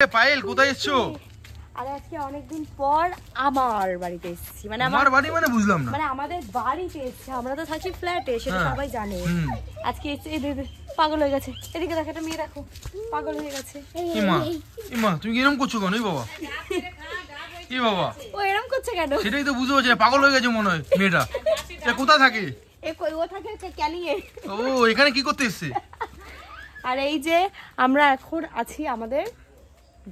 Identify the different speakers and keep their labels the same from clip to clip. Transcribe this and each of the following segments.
Speaker 1: পায়েল কোথায় এসছো?
Speaker 2: আরে আজকে অনেকদিন পর আমার বাড়িতে এসেছি। মানে
Speaker 1: আমার বাড়ি মানে বুঝলাম না।
Speaker 2: মানে আমাদের বাড়িতে এসেছি, আমরা তো থাকি ফ্ল্যাটে, সেটা সবাই জানে। আজকে এসে পাগল হয়ে গেছে, এদিকে দেখো একটা মেয়ে দেখো পাগল হয়ে গেছে।
Speaker 1: মা তুমি কিরম করছো কেন? বাবা কি বাবা
Speaker 2: ও এরকম করছে কেন
Speaker 1: সেটাই তো বুঝতে পারছি না, পাগল হয়ে গেছে মনে হয় মেয়েটা। কোথায় থাকে?
Speaker 2: ও থাকে ক্যানিংয়ে।
Speaker 1: ও এখানে কি করতে এসছে?
Speaker 2: আর এই যে আমরা এখন আছি আমাদের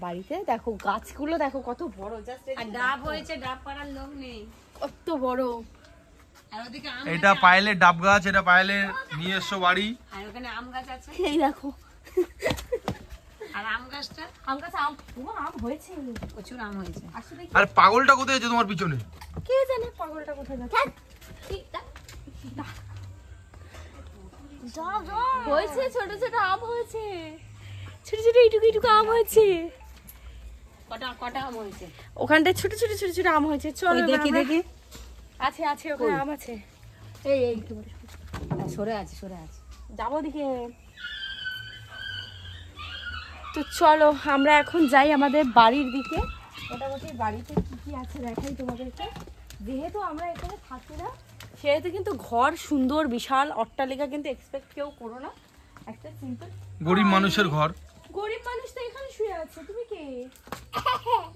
Speaker 2: বাড়িতে, দেখো গাছগুলো দেখো কত বড়, জাস্ট আর ডাব হয়েছে, ডাব পাড়ার লোক নেই, কত বড়। আর ওদিকে আম,
Speaker 1: এটা পায়েলের ডাব গাছ, এটা পায়েলের নিয়ে এসছো বাড়ি।
Speaker 2: আর ওখানে আম গাছ আছে, এই দেখো। আর আম গাছটা, আম গাছে আম হয়েছে, প্রচুর আম হয়েছে। আসলে
Speaker 1: আর পাগলটা কোথায় আছে তোমার পিছনে?
Speaker 2: কে জানে পাগলটা কোথায় যাচ্ছে। হয়েছে ছোট ছোট আম হয়েছে, ছোট ছোট এইটুকু আম হয়েছে। কটা আম হয়েছে ওখানটায়, ছোট ছোট ছোট ছোট আম হয়েছে। চলো দেখি দেখি। আছে আছে ওখানে আম আছে। এই সরে আছে যাবো দিকে। তো চলো আমরা এখন যাই আমাদের বাড়ির দিকে। মোটামুটি বাড়িতে কি কি আছে দেখাই তোমাদেরকে। যেহেতু আমরা এখানে থাকি না, সেহেতু কিন্তু ঘর সুন্দর বিশাল অট্টালিকা কিন্তু এক্সপেক্ট কেউ করো না। একটা সিম্পল
Speaker 1: গরিব মানুষের ঘর।
Speaker 2: গরিব মানুষ তো এখানে শুয়ে আছে। তুমি কে?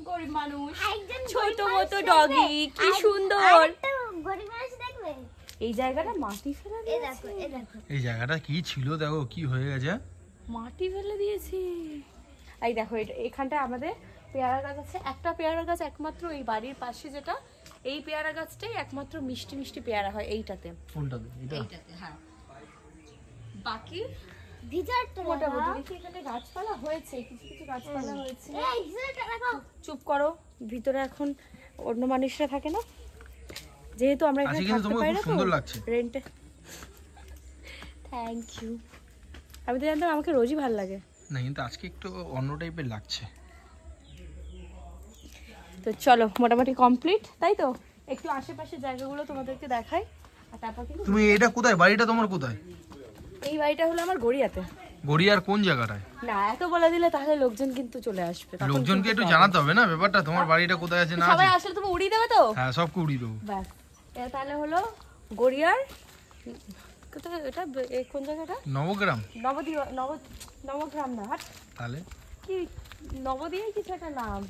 Speaker 2: গরিব মানুষ, ছোট মতো ডগি, কি সুন্দর।
Speaker 3: গরিব মানুষ দেখবে
Speaker 2: এই জায়গাটা মাটি ফেলে দিয়েছে।
Speaker 1: এই জায়গাটা কি ছিল দেখো কি হয়ে গেছে,
Speaker 2: মাটি ফেলে দিয়েছে। এই দেখো এখানটা আমাদের পেয়ারা গাছ আছে, একটা পেয়ারা গাছ একমাত্র এই বাড়ির পাশে, যেটা এই পেয়ারা গাছটাই একমাত্র মিষ্টি মিষ্টি পেয়ারা হয় এইটাতে।
Speaker 1: কোনটাতে?
Speaker 2: এইটাতে, হ্যাঁ। বাকি
Speaker 3: ভিতরটা
Speaker 2: মোটামুটি দেখি এখানে গাছপালা হয়েছে, কিছু কিছু গাছপালা হয়েছে।
Speaker 3: এই ভিতরটা দেখো।
Speaker 2: চুপ করো, ভিতরে এখন অন্য মানুষরা থাকে না, যেহেতু আমরা এখানে থাকতে পারি না।
Speaker 1: সুন্দর লাগছে
Speaker 2: রেন্টে। Thank you. আমি তো জানতাম আমাকে রোজই ভালো লাগে
Speaker 1: না, কিন্তু আজকে একটু অন্য টাইপের লাগছে।
Speaker 2: তো চলো মোটামুটি কমপ্লিট, তাই তো? একটু আশেপাশে জায়গাগুলো তোমাদেরকে দেখাই, আর তারপর কিন্তু
Speaker 1: তুমি এটা কোথায়, বাড়িটা তোমার কোথায়?
Speaker 2: এই বাড়িটা হলো আমার গড়িয়াতে।
Speaker 1: গড়িয়ার কোন জায়গাটায়?
Speaker 2: না এত বলে দিলে তাহলে লোকজন কিন্তু চলে আসবে,
Speaker 1: লোকজনকে একটু জানাতে হবে না ব্যাপারটা, তোমার বাড়িটা কোথায় আছে না আছে।
Speaker 2: সবাই আসলে তুমি উড়িয়ে দেবে তো?
Speaker 1: হ্যাঁ সব উড়িয়ে দেবো।
Speaker 2: ব্যাস, এটা তাহলে হলো গড়িয়ার কোথায়, এটা কোন জায়গাটা?
Speaker 1: নবগ্রাম।
Speaker 2: নবগ্রাম না, হাট
Speaker 1: তাহলে
Speaker 2: কি নবদ্বীপ কিছু একটা নাম।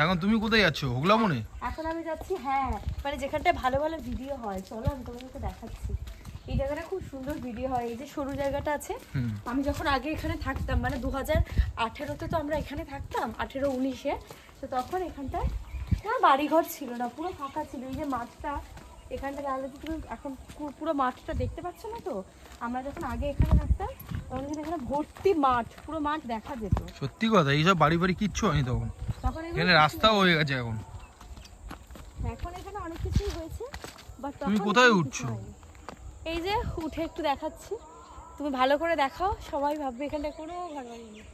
Speaker 1: এখন তুমি কোথায় যাচ্ছো? হুগলা মনে?
Speaker 2: এখন আমি যাচ্ছি, হ্যাঁ, মানে যেখানটায় ভালো ভালো ভিডিও হয়। চলো আমি তোমাদেরকে দেখাচ্ছি। এই জায়গাটা খুব সুন্দর ভিডিও হয়। এই যে সরু জায়গাটা আছে, আমি যখন আগে এখানে থাকতাম, মানে 2018-তে তো আমরা এখানে থাকতাম, 18-19-এ। তো তখন এখানটায় কোনো বাড়িঘর ছিল না, পুরো ফাঁকা ছিল। এই যে মাঠটা এখানটা দাঁড়ালে, তুমি এখন পুরো মাঠটা দেখতে পাচ্ছ না তো? আমরা যখন আগে এখানে থাকতাম তখন কিন্তু এখানে ভর্তি মাঠ, পুরো মাঠ দেখা যেত।
Speaker 1: সত্যি কথা, এইসব বাড়ি বাড়ি কিচ্ছু হয়নি তখন। এখানে রাস্তাও হয়ে গেছে এখন।
Speaker 2: এখন এখানে অনেক কিছুই হয়েছে, বাট
Speaker 1: তুমি কোথায় উঠছো?
Speaker 2: এই যে উঠে একটু দেখাচ্ছি, তুমি ভালো করে দেখাও, সবাই ভাববে এখানটা কোনো ঘর বাড়ি নেই।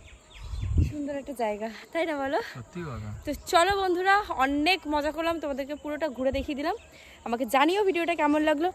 Speaker 2: সুন্দর একটা জায়গা, তাই না বলো?
Speaker 1: সত্যি কথা।
Speaker 2: তো চলো বন্ধুরা, অনেক মজা করলাম, তোমাদেরকে পুরোটা ঘুরে দেখিয়ে দিলাম। আমাকে জানিও ভিডিওটা কেমন লাগলো।